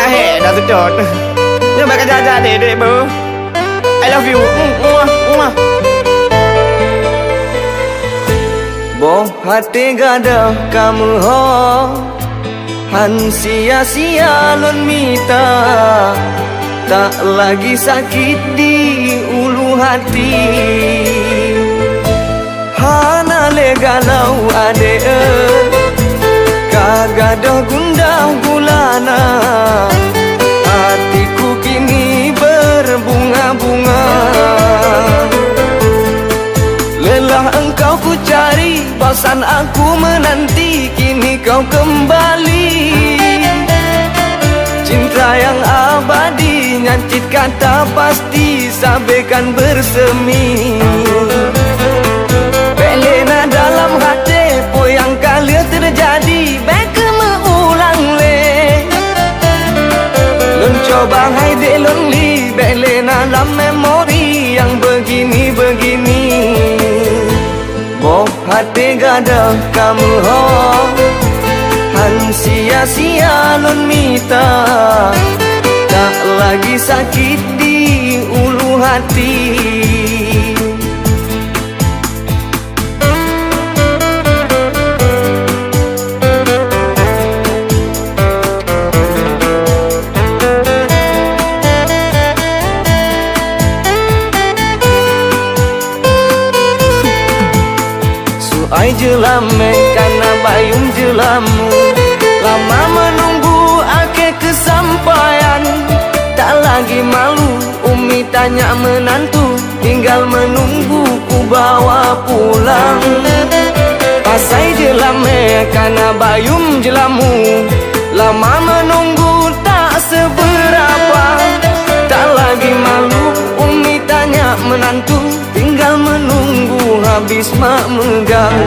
he dah sedot. Dia makan jajan dek bu. I love you. Boh hati gada kamu ho, han sia-sia lon mita, tak lagi sakit di ulu hati. Hana le galau ade kagadah gundah gulana, hatiku kini berbunga-bunga. Lelah engkau ku cari, bosan aku menanti, kini kau kembali. Cinta yang abadi, nyancit kata pasti, sampaikan bersemi. Belena dalam hati, po yang kali terjadi, beka mengulang le. Lun coba hai de lonely, belena dalam memori yang begini-begini. Boh hati gada kamu ho, han sia-sia lon mita, tak lagi sakit di ulu hati. Ai jelame karena bayum jelamu, lama menunggu akhir kesampaian. Tak lagi malu umi tanya menantu, tinggal menunggu ku bawa pulang. Pasai jelame karena bayum jelamu, lama menunggu tak seberapa. Tak lagi malu umi tanya menantu, tinggal menunggu habis mak megang.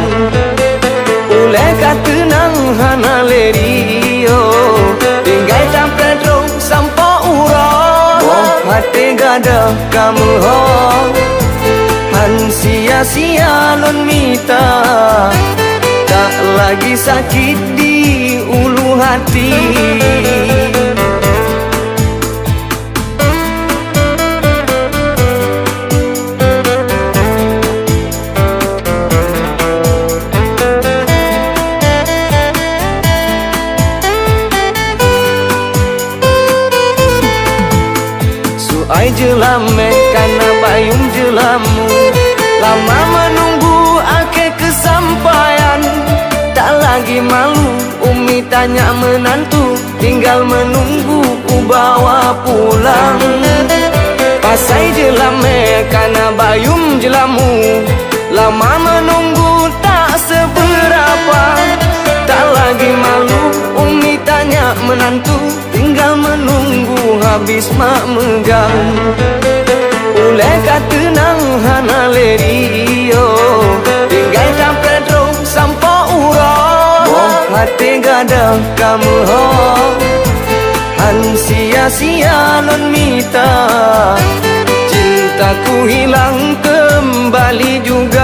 Uleh kata nang hana lerio, tinggal tak pedro sampai urang. Boh hati gada kamu ho, han sia-sia lon mita, tak lagi sakit di ulu hati. Ai jelame karena bayum jelamu, lama menunggu akhir kesampaian. Tak lagi malu umi tanya menantu, tinggal menunggu ku bawa pulang. Pasai jelame karena bayum jelamu, lama menunggu tak seberapa. Tak lagi malu umi tanya menantu, tinggal menunggu habis mak megang. Uleh kata nang hana lerio, tinggal tak pedro sampai urang. Boh hati gada kamu ho, han sia-sia lon mita, cintaku hilang kembali juga.